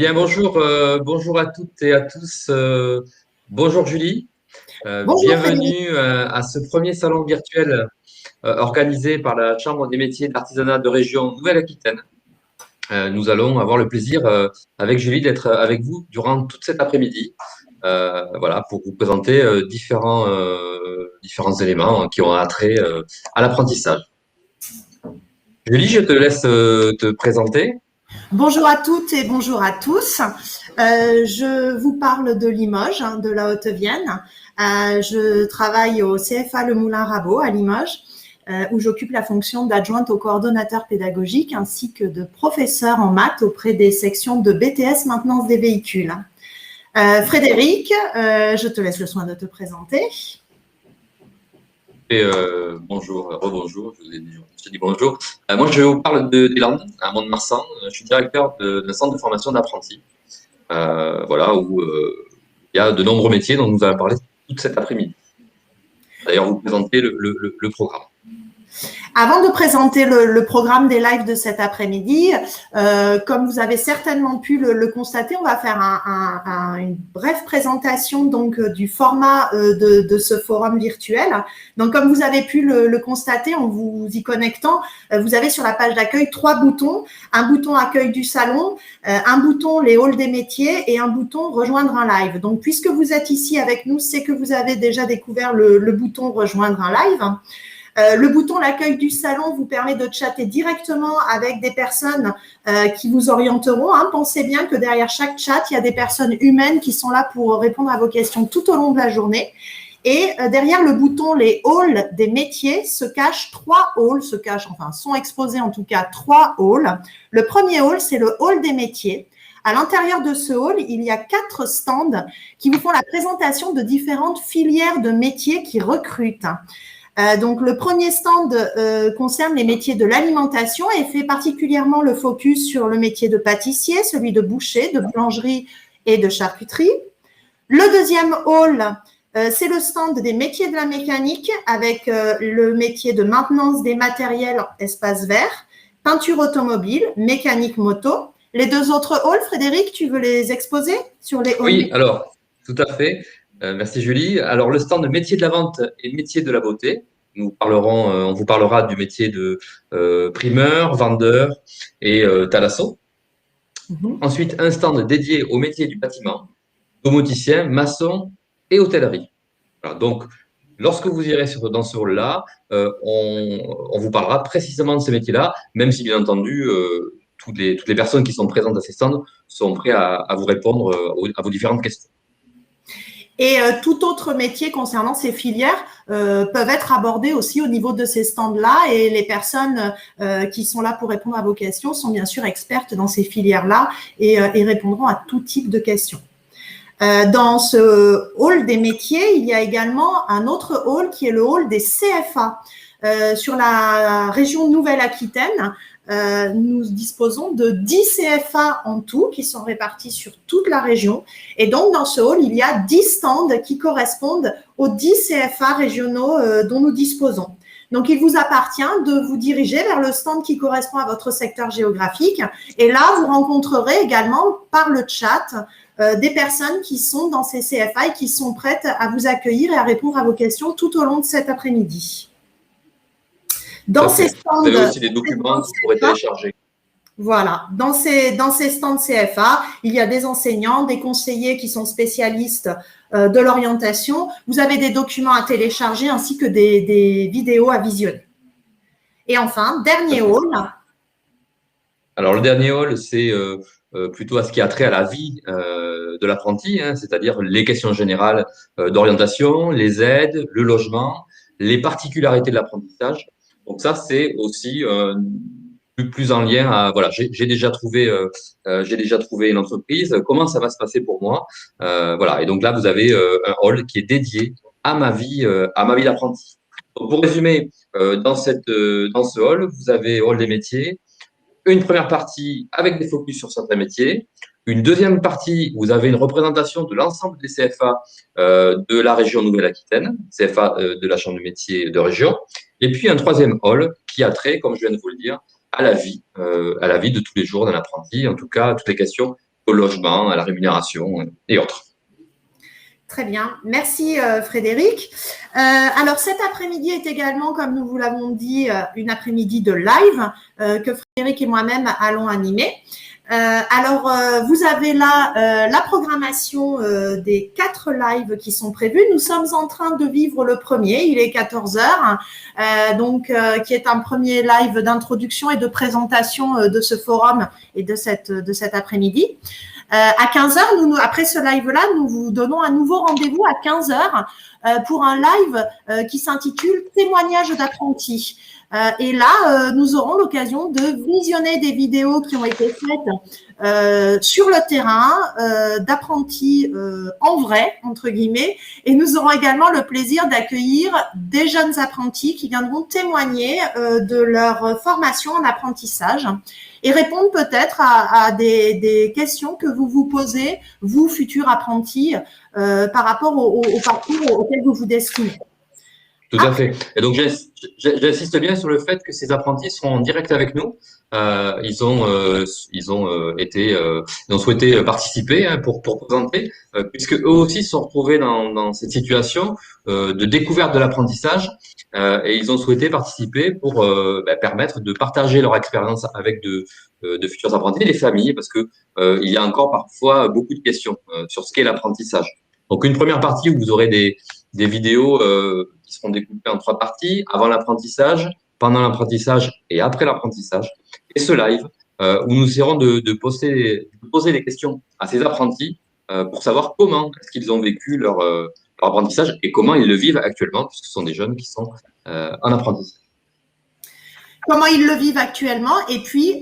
Bien, bonjour, bonjour à toutes et à tous. Bonjour Julie. Bonjour Frédéric. Bienvenue à ce premier salon virtuel organisé par la Chambre des métiers de l'artisanat de région Nouvelle-Aquitaine. Nous allons avoir le plaisir avec Julie d'être avec vous durant toute cet après-midi, voilà, pour vous présenter différents éléments qui ont attrait à l'apprentissage. Julie, je te laisse te présenter. Bonjour à toutes et bonjour à tous. Je vous parle de Limoges, de la Haute-Vienne. Je travaille au CFA Le Moulin-Rabot à Limoges, où j'occupe la fonction d'adjointe au coordonnateur pédagogique ainsi que de professeur en maths auprès des sections de BTS maintenance des véhicules. Frédéric, je te laisse le soin de te présenter. Et bonjour, rebonjour, je te dis bonjour. Moi, je vous parle des Landes, à Mont-de-Marsan. Je suis directeur d'un centre de formation d'apprentis, voilà, où il y a de nombreux métiers dont nous allons parler toute cet après-midi. D'ailleurs, vous présentez le programme. Avant de présenter le programme des lives de cet après-midi, comme vous avez certainement pu le constater, on va faire une brève présentation donc du format de ce forum virtuel. Donc, comme vous avez pu le constater en vous y connectant, vous avez sur la page d'accueil 3 boutons. Un bouton accueil du salon, un bouton les halls des métiers et un bouton rejoindre un live. Donc, puisque vous êtes ici avec nous, c'est que vous avez déjà découvert le bouton rejoindre un live. Le bouton l'accueil du salon vous permet de chatter directement avec des personnes qui vous orienteront. Pensez bien que derrière chaque chat, il y a des personnes humaines qui sont là pour répondre à vos questions tout au long de la journée. Et derrière le bouton les halls des métiers se cachent 3 halls, sont exposés en tout cas 3 halls. Le premier hall, c'est le hall des métiers. À l'intérieur de ce hall, il y a 4 stands qui vous font la présentation de différentes filières de métiers qui recrutent. Donc, le premier stand concerne les métiers de l'alimentation et fait particulièrement le focus sur le métier de pâtissier, celui de boucher, de boulangerie et de charcuterie. Le deuxième hall, c'est le stand des métiers de la mécanique avec le métier de maintenance des matériels espace vert, peinture automobile, mécanique moto. Les 2 autres halls, Frédéric, tu veux les exposer sur les halls? Oui, alors, tout à fait. Merci Julie. Alors, le stand de métier de la vente et métier de la beauté. On vous parlera du métier de primeur, vendeur et thalasso. Ensuite, un stand dédié au métier du bâtiment, domoticien, maçon et hôtellerie. Voilà, donc, lorsque vous irez dans ce hall-là, on vous parlera précisément de ces métiers-là, même si, bien entendu, toutes les personnes qui sont présentes à ces stands sont prêtes à vous répondre à vos différentes questions. Et tout autre métier concernant ces filières peuvent être abordés aussi au niveau de ces stands-là. Et les personnes qui sont là pour répondre à vos questions sont bien sûr expertes dans ces filières-là et répondront à tout type de questions. Dans ce hall des métiers, il y a également un autre hall qui est le hall des CFA. Sur la région Nouvelle-Aquitaine, nous disposons de 10 CFA en tout qui sont répartis sur toute la région. Et donc, dans ce hall, il y a 10 stands qui correspondent aux 10 CFA régionaux dont nous disposons. Donc, il vous appartient de vous diriger vers le stand qui correspond à votre secteur géographique. Et là, vous rencontrerez également par le chat des personnes qui sont dans ces CFA et qui sont prêtes à vous accueillir et à répondre à vos questions tout au long de cet après-midi. Dans ces stands, vous avez aussi des documents que vous pourrez télécharger. Voilà, dans ces stands CFA, il y a des enseignants, des conseillers qui sont spécialistes de l'orientation. Vous avez des documents à télécharger ainsi que des vidéos à visionner. Et enfin, dernier hall. Alors, le dernier hall, c'est plutôt à ce qui a trait à la vie de l'apprenti, hein, c'est-à-dire les questions générales d'orientation, les aides, le logement, les particularités de l'apprentissage. Donc ça, c'est aussi plus en lien à, voilà, j'ai déjà trouvé une entreprise, comment ça va se passer pour moi, voilà. Et donc là, vous avez un hall qui est dédié à ma vie d'apprenti. Donc, pour résumer, dans ce hall, vous avez hall des métiers, une première partie avec des focus sur certains métiers, une deuxième partie, vous avez une représentation de l'ensemble des CFA de la région Nouvelle-Aquitaine, CFA de la Chambre de métiers de région, et puis un troisième hall qui a trait, comme je viens de vous le dire, à la vie de tous les jours d'un apprenti, en tout cas, toutes les questions au logement, à la rémunération et autres. Très bien. Merci Frédéric. Alors cet après-midi est également, comme nous vous l'avons dit, une après-midi de live que Frédéric et moi-même allons animer. Vous avez là la programmation des 4 lives qui sont prévus. Nous sommes en train de vivre le premier, il est 14 heures, qui est un premier live d'introduction et de présentation de ce forum et de cet après-midi. À 15 heures, après ce live-là, nous vous donnons un nouveau rendez-vous à 15 heures pour un live qui s'intitule Témoignages d'apprentis. Et là, nous aurons l'occasion de visionner des vidéos qui ont été faites sur le terrain, d'apprentis en vrai, entre guillemets, et nous aurons également le plaisir d'accueillir des jeunes apprentis qui viendront témoigner de leur formation en apprentissage et répondre peut-être à des questions que vous vous posez, vous, futurs apprentis, par rapport au parcours auquel vous vous destinez. Tout à fait. Et donc, j'insiste bien sur le fait que ces apprentis seront en direct avec nous. Ils ont souhaité participer pour présenter, puisque eux aussi se sont retrouvés dans cette situation de découverte de l'apprentissage, et ils ont souhaité participer pour permettre de partager leur expérience avec de futurs apprentis et les familles, parce que il y a encore parfois beaucoup de questions sur ce qu'est l'apprentissage. Donc, une première partie où vous aurez des vidéos qui seront découpées en 3 parties, avant l'apprentissage, pendant l'apprentissage et après l'apprentissage. Et ce live où nous essaierons de poser des questions à ces apprentis pour savoir comment est-ce qu'ils ont vécu leur apprentissage et comment ils le vivent actuellement, puisque ce sont des jeunes qui sont en apprentissage. Comment ils le vivent actuellement, et puis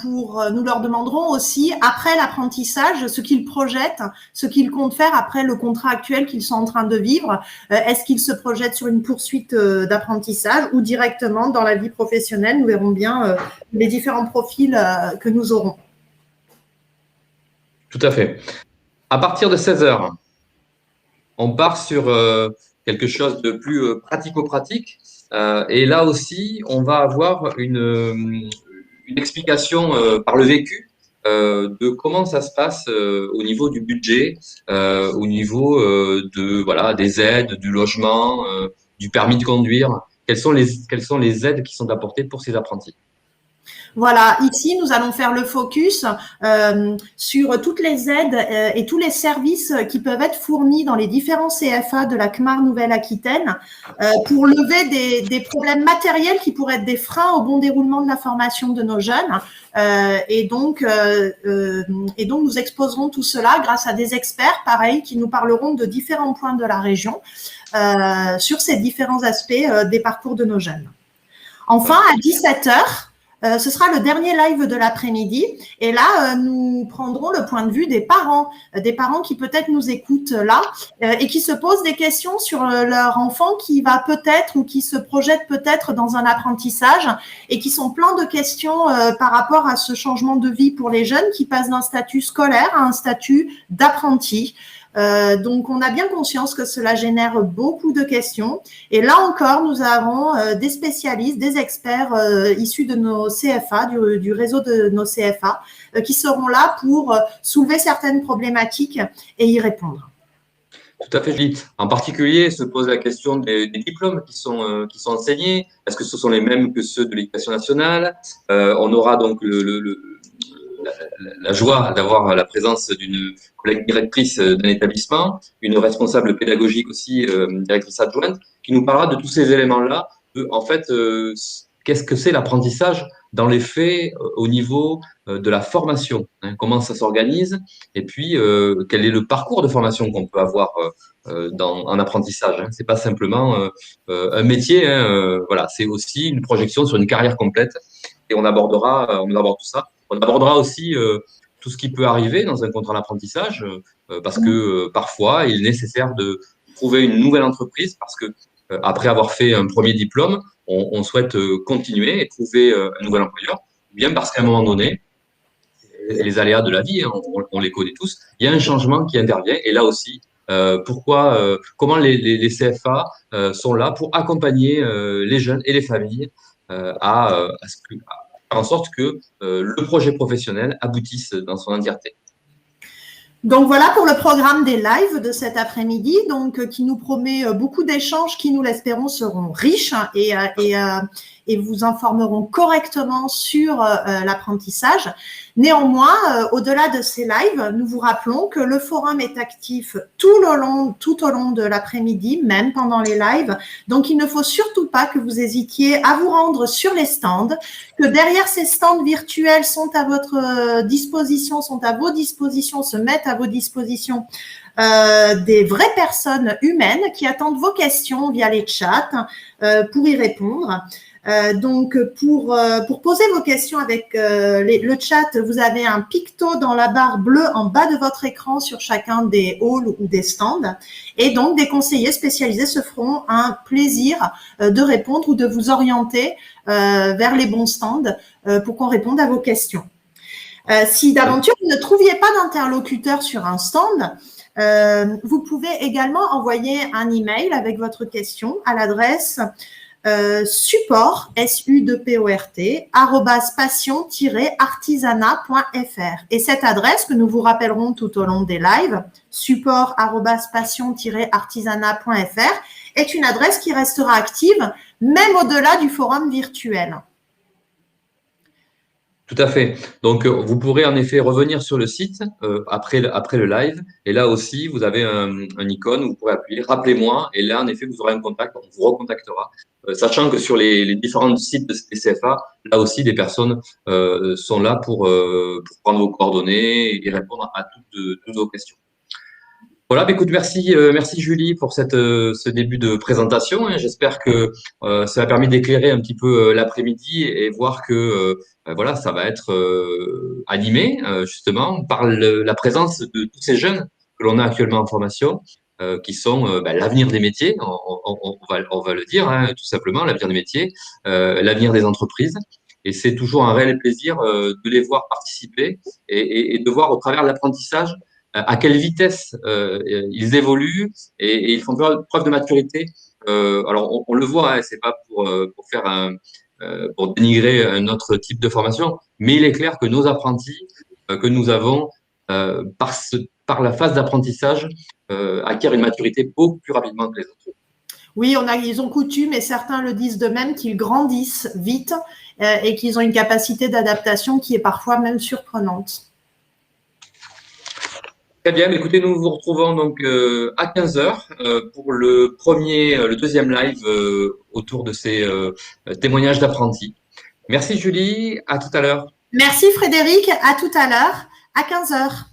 nous leur demanderons aussi, après l'apprentissage, ce qu'ils projettent, ce qu'ils comptent faire après le contrat actuel qu'ils sont en train de vivre. Est-ce qu'ils se projettent sur une poursuite d'apprentissage ou directement dans la vie professionnelle? Nous verrons bien les différents profils que nous aurons. Tout à fait. À partir de 16 heures, on part sur quelque chose de plus pratico-pratique. Et là aussi, on va avoir une explication par le vécu de comment ça se passe au niveau du budget, au niveau des aides, du logement, du permis de conduire. Quelles sont les aides qui sont apportées pour ces apprentis? Voilà, ici, nous allons faire le focus sur toutes les aides et tous les services qui peuvent être fournis dans les différents CFA de la CMAR Nouvelle-Aquitaine pour lever des problèmes matériels qui pourraient être des freins au bon déroulement de la formation de nos jeunes. Et donc, nous exposerons tout cela grâce à des experts, pareil, qui nous parleront de différents points de la région sur ces différents aspects des parcours de nos jeunes. Enfin, à 17 heures, ce sera le dernier live de l'après-midi. Et là, nous prendrons le point de vue des parents qui peut-être nous écoutent là et qui se posent des questions sur leur enfant qui va peut-être ou qui se projette peut-être dans un apprentissage et qui sont plein de questions par rapport à ce changement de vie pour les jeunes qui passent d'un statut scolaire à un statut d'apprenti. Donc, on a bien conscience que cela génère beaucoup de questions. Et là encore, nous avons des spécialistes, des experts issus de nos CFA, du réseau de nos CFA, qui seront là pour soulever certaines problématiques et y répondre. Tout à fait, Julie. En particulier, se pose la question des diplômes qui sont enseignés. Est-ce que ce sont les mêmes que ceux de l'Éducation nationale? On aura donc la joie d'avoir la présence d'une collègue directrice d'un établissement, une responsable pédagogique aussi, directrice adjointe, qui nous parlera de tous ces éléments-là. En fait, qu'est-ce que c'est l'apprentissage dans les faits au niveau de la formation, hein, comment ça s'organise, et puis quel est le parcours de formation qu'on peut avoir en apprentissage. Hein. C'est pas simplement un métier, hein, voilà, c'est aussi une projection sur une carrière complète. Et on aborde tout ça. On abordera aussi tout ce qui peut arriver dans un contrat d'apprentissage, parce que parfois, il est nécessaire de trouver une nouvelle entreprise, parce que après avoir fait un premier diplôme, on souhaite continuer et trouver un nouvel employeur, bien parce qu'à un moment donné, les aléas de la vie, hein, on les connaît tous, il y a un changement qui intervient, et là aussi, comment les CFA sont là pour accompagner les jeunes et les familles à faire en sorte que le projet professionnel aboutisse dans son entièreté. Donc voilà pour le programme des lives de cet après-midi, donc qui nous promet beaucoup d'échanges qui, nous l'espérons, seront riches et vous informeront correctement sur l'apprentissage. Néanmoins, au-delà de ces lives, nous vous rappelons que le forum est actif tout au long de l'après-midi, même pendant les lives. Donc, il ne faut surtout pas que vous hésitiez à vous rendre sur les stands, que derrière ces stands virtuels sont à votre disposition, sont à vos dispositions, se mettent à vos dispositions des vraies personnes humaines qui attendent vos questions via les chats pour y répondre. Donc, pour poser vos questions avec le chat, vous avez un picto dans la barre bleue en bas de votre écran sur chacun des halls ou des stands. Et donc, des conseillers spécialisés se feront un plaisir de répondre ou de vous orienter vers les bons stands pour qu'on réponde à vos questions. Si d'aventure vous ne trouviez pas d'interlocuteur sur un stand, vous pouvez également envoyer un email avec votre question à l'adresse support, SUPORT, @passion-artisanat.fr. Et cette adresse que nous vous rappellerons tout au long des lives, support @passion-artisanat.fr, est une adresse qui restera active même au-delà du forum virtuel. Tout à fait. Donc, vous pourrez en effet revenir sur le site après le live. Et là aussi, vous avez un icône où vous pourrez appuyer « Rappelez-moi ». Et là, en effet, vous aurez un contact, on vous recontactera. Sachant que sur les différents sites de CFA, là aussi, des personnes sont là pour prendre vos coordonnées et répondre à toutes vos questions. Voilà, écoute, merci Julie pour ce début de présentation. J'espère que ça a permis d'éclairer un petit peu l'après-midi et voir que voilà, ça va être animé justement par la présence de tous ces jeunes que l'on a actuellement en formation, qui sont l'avenir des métiers. On va le dire tout simplement, l'avenir des métiers, l'avenir des entreprises. Et c'est toujours un réel plaisir de les voir participer et de voir au travers de l'apprentissage à quelle vitesse ils évoluent et ils font preuve de maturité. Alors, on le voit, c'est pas pour pour dénigrer un autre type de formation, mais il est clair que nos apprentis que nous avons par la phase d'apprentissage acquièrent une maturité beaucoup plus rapidement que les autres. Oui, ils ont coutume, et certains le disent d'eux-mêmes, qu'ils grandissent vite et qu'ils ont une capacité d'adaptation qui est parfois même surprenante. Très bien, écoutez, nous vous retrouvons donc à 15h pour le deuxième live autour de ces témoignages d'apprentis. Merci Julie, à tout à l'heure. Merci Frédéric, à tout à l'heure, à 15h.